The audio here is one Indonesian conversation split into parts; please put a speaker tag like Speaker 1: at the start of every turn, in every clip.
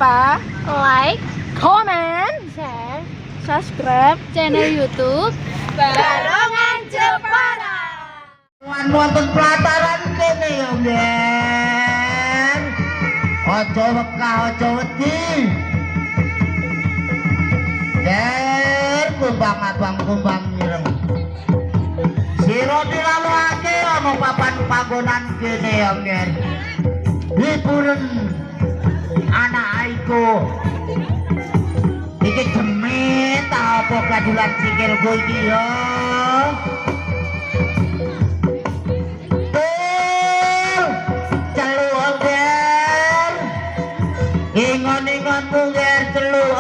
Speaker 1: lupa
Speaker 2: like,
Speaker 1: comment,
Speaker 2: share
Speaker 1: subscribe
Speaker 2: channel YouTube
Speaker 1: Barongan Jepara.
Speaker 3: Wonten pelataran kene ya, Gen. Aja wekah, aja wedi. Der kumbang abang kumbang mireng. Sira dilalokake ana papan panggonan kene ya, Gen. Hiburan anak aiku. Iki demit apa kadulan sikilku iki ya. Ingon-ingonmu ger celuk.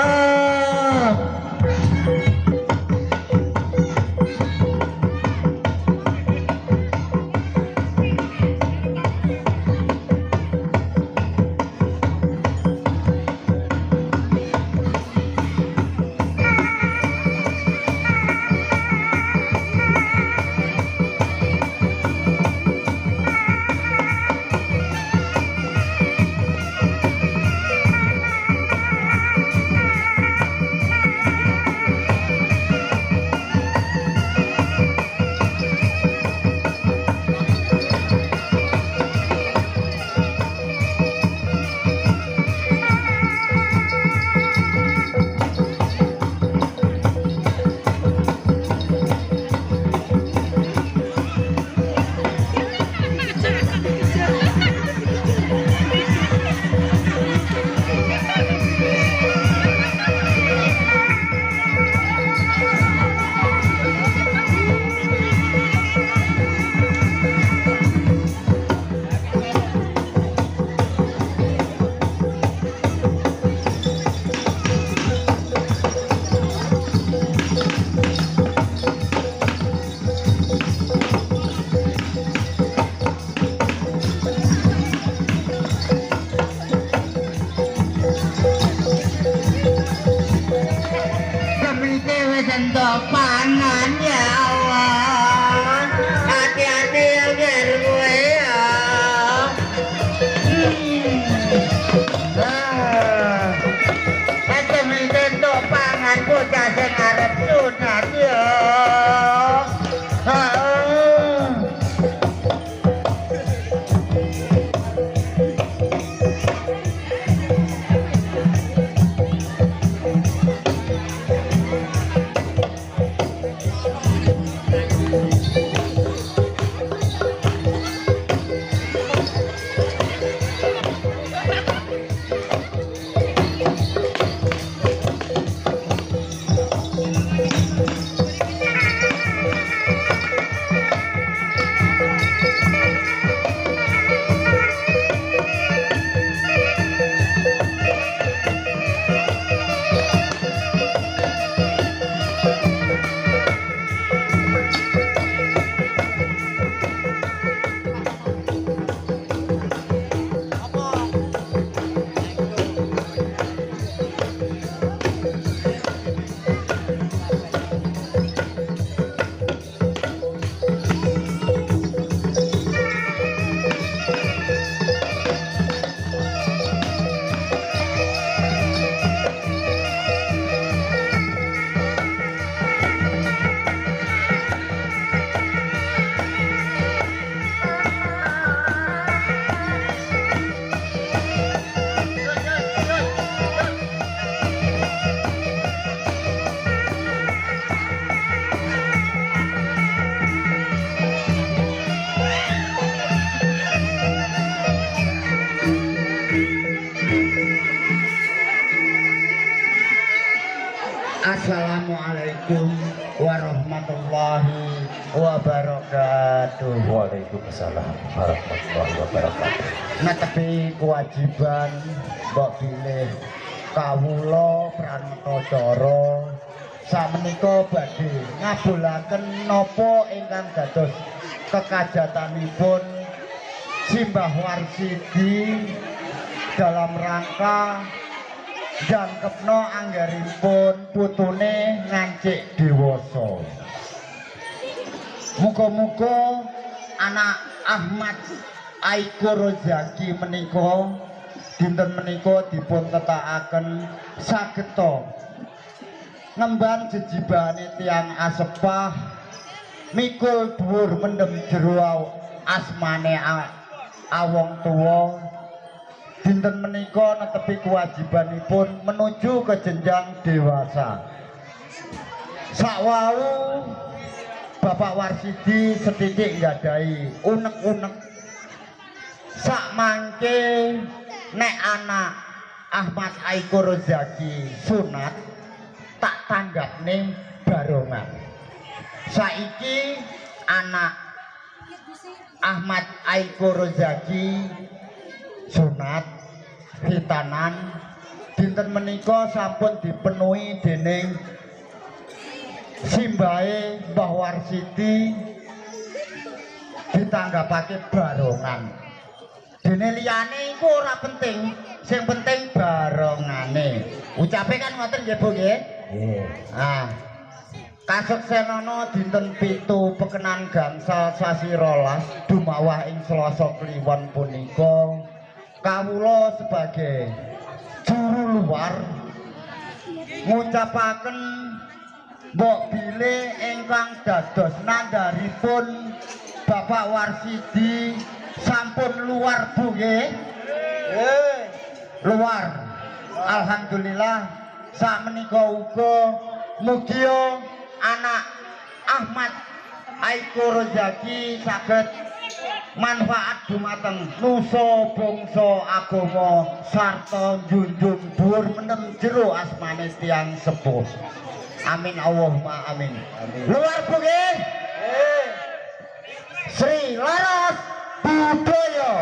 Speaker 3: Untuk pangan ya Allah, hati-hati ya ger gue ya. Untuk pangan bocah sing arep sunat ya. Assalamualaikum warahmatullahi wabarakatuh.
Speaker 4: Waalaikumsalam warahmatullahi wabarakatuh.
Speaker 3: Netepi kewajiban mbok pilih kawula pranatacara samenika badhe ngabulaken napa ingkang dados kekajatanipun Simbah Warsidi dalam rangka jangkepno anggaripun putune ngancik dewasa. Muga-muga anak Ahmad Aiko Rozaki menika
Speaker 5: dinten menika dipun tetakaken sageta ngemban jejibane tiyang asepah mikul dhuwur mendem jero asmane awong tuwa. Dinten menika netepi kewajibanipun menuju ke jenjang dewasa. Sakwau Bapak Warsidi setitik nggadahi unek-unek sak mangke nek anak Ahmad Aiko Rozaki sunat tak tanggapne barongan. Saiki anak Ahmad Aiko Rozaki sunat khitanan dinten menika sampun dipenuhi dening simbahe Mbah Warsidi ditanggapake barongan. Dene liyane iku ora penting, sing penting barongane. Ucape kan ngoten nggih Bu nggih? Nggih. Ah. Kasuksenana dinten 7 pekenan gangsal sasi 12 dumawah ing Selasa Kliwon punika kawula sebagai juru luar ngucapaken mbok bilih ingkang dados nandharipun Bapak Warsidi sampun luar Bu nggih. Luar. Alhamdulillah sakmenika uga mugi anak Ahmad Aiko Rozaki saged manfaat dumateng nusa bangsa agama sarta njunjung dhuwur menem jero asmane tiyang sepuh. Amin Allahumma amin. Luar Bu nggih. Sri Laras Budaya.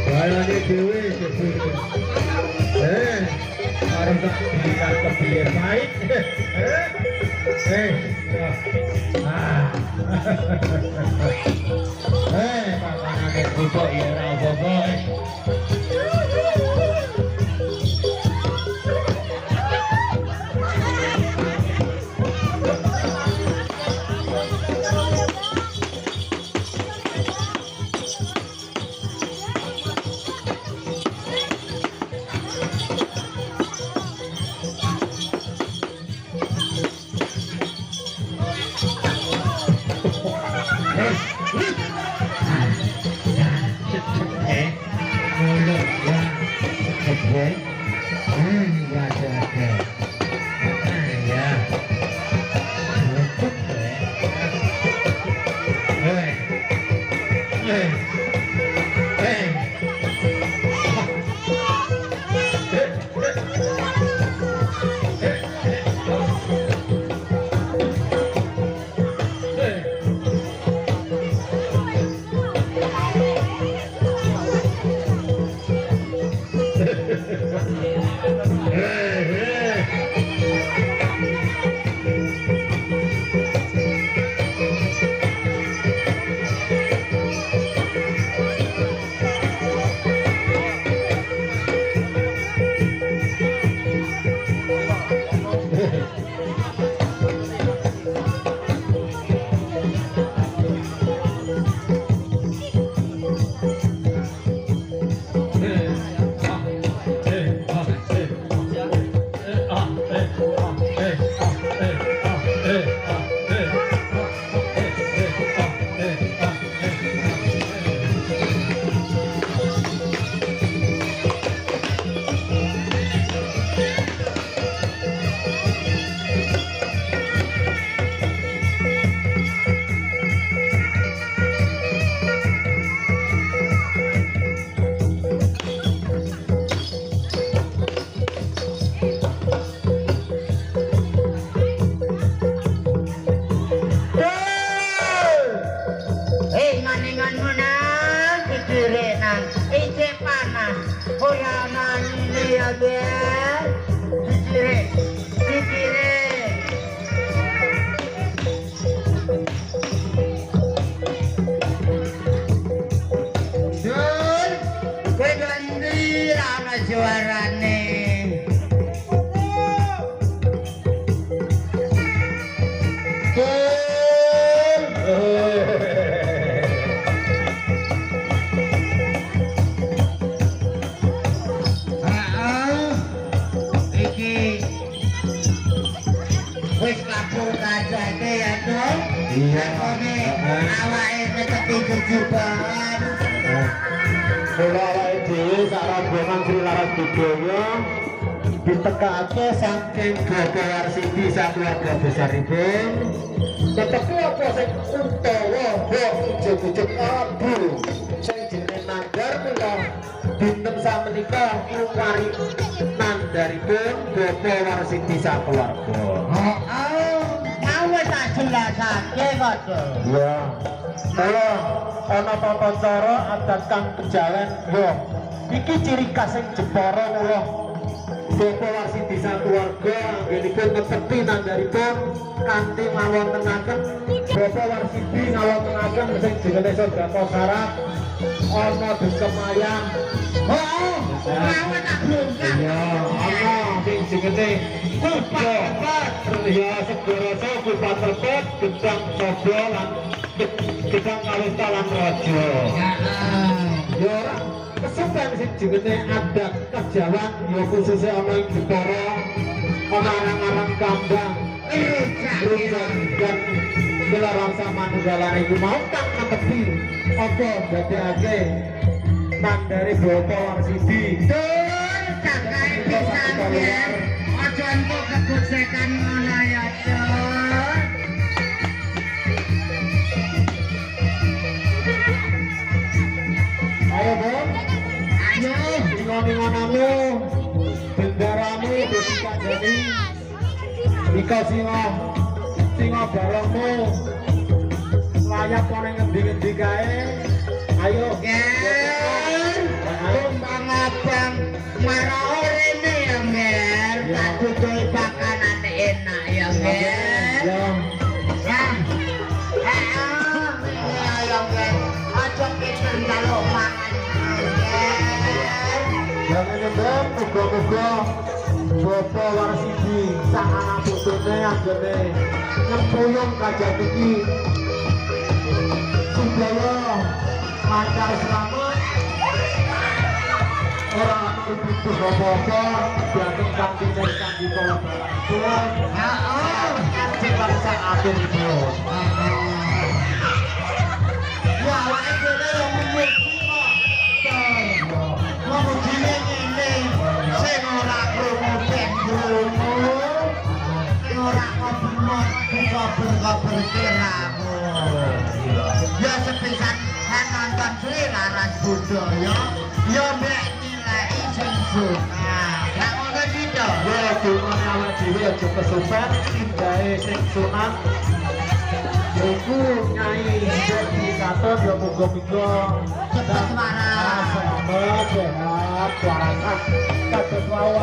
Speaker 4: Bayangnya dewe orang tak bisa kebiar baik pakanannya bubuk ya bubuk ditekake saking Bapak Warsidi sakeluarga besaripun tetapi apa sing utawa mbok ujug-ujug abu sing jenenge nandar kula dinten samenika ngupari nandaripun Bapak Warsidi sakeluarga.
Speaker 5: Awes tak jelasake kok.
Speaker 4: Iya. Kula ana tata cara adat kang kejawen yo. Iki ciri khas sing Jepara kula. Bapak Warsidi sakeluarga anggenipun netepi nandaripun kanthi ngawontenaken Bapak Warsidi ngawontenaken sing jenenge Sodako Sarat ana Dukemaya.
Speaker 5: Oh, rawat tak bongkar.
Speaker 4: Iya, ana sing jenenge Kupat. Ya Segoroso Kupat Tepet Gedang Sobo lan Gedang Kalista lan Raja. Ya ora kesupen sing jenenge adat kejawan ya khususnya ana ing Jepara ana arang-arang kambang rujak dan gelar rasa manunggalan iku mau tak netepi apa dadekake nandari Bapak Warsidi.
Speaker 5: Tur cakae pisan ya. Aja entuk kegojekan ngono ya, Tur.
Speaker 4: ngoni-ngonamu bendaramu ketika jadi ika singa barangmu layak pada ngendi-ngendi kae ayo
Speaker 3: Ger tumbang abang marah rene ya Ger aku tuh makanan enak ya Ger ya ayo Ger aja kita njaluk mangan Ger
Speaker 4: jangan nyembah muga-muga Bapak Warsidi sang anak putune anggone nyempuyung kajat iki supaya lancar selamat ora ana butuh apa-apa dateng kanthi kolaborasi cipta sak aturipun ya awake dhewe yo memuji kok memujine ngene sing ora krungu ben krungu sing ora kober kabar kiramu ya sepisan nonton laras budaya ya mbek nilai sing sunah gak ngono gitu ya cuma awak dhewe aja kesupen indahe sing sunat iku nyai katon ya muga-muga
Speaker 3: cepet waras
Speaker 4: selamat sehat waras kados wau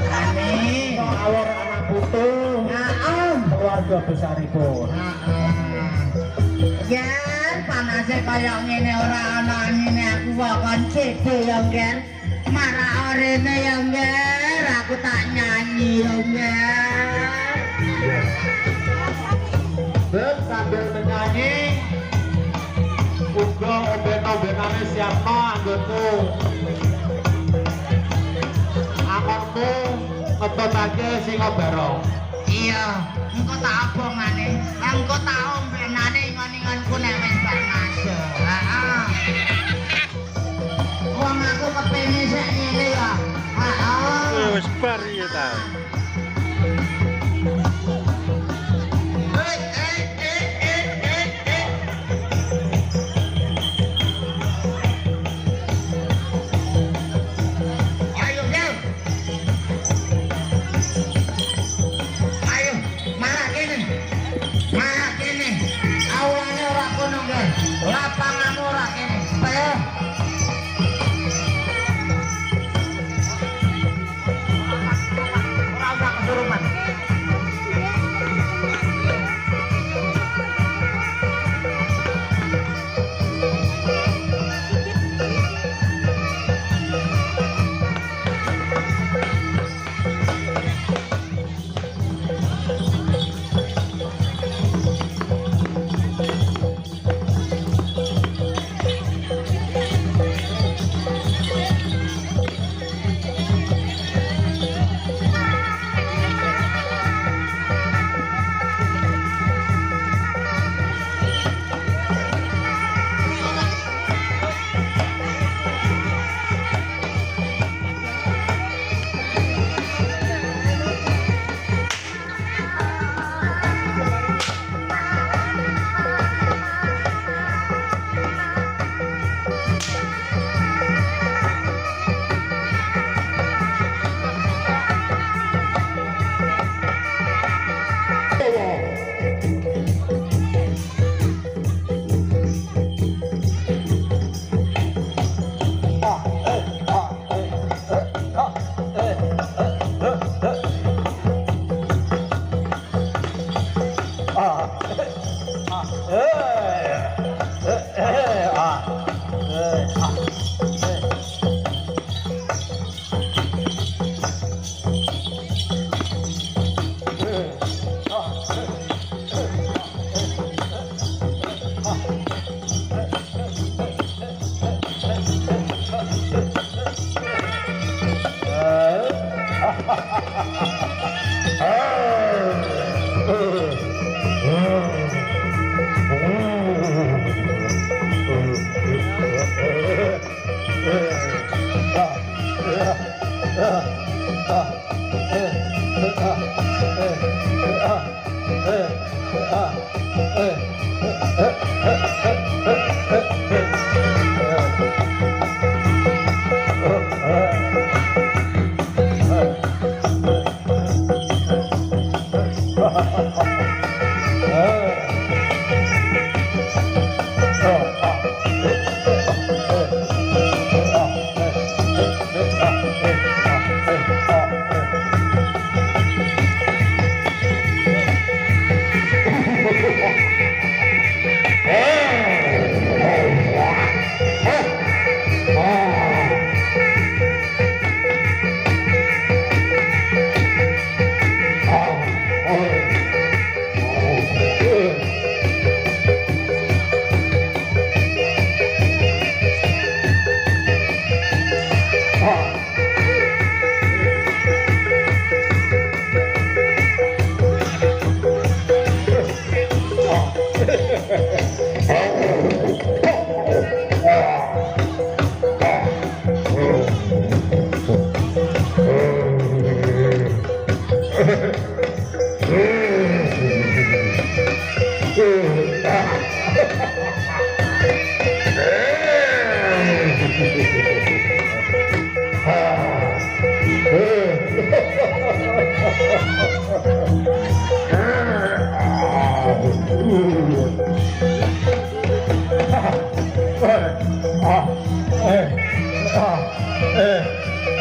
Speaker 3: amin
Speaker 4: awor anak putu keluarga besaripun
Speaker 3: ya panase kaya ngene ora ana ngene aku kok kon cedhe ya Ger marah rene ya Ger aku tak nyanyi ya Ger
Speaker 4: dan sambil menyanyi uga oben-obenane siapno anggonmu angonmu ngetotake singa barong
Speaker 3: iya engko tak abongane engko tak ombenane ingon-ingonku nek wis bar masuk heeh wong aku kepene sik ngene ya heeh
Speaker 4: wis bar ya ta
Speaker 3: lapangan ora kene ayo ora usah kesurupan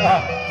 Speaker 4: Oh.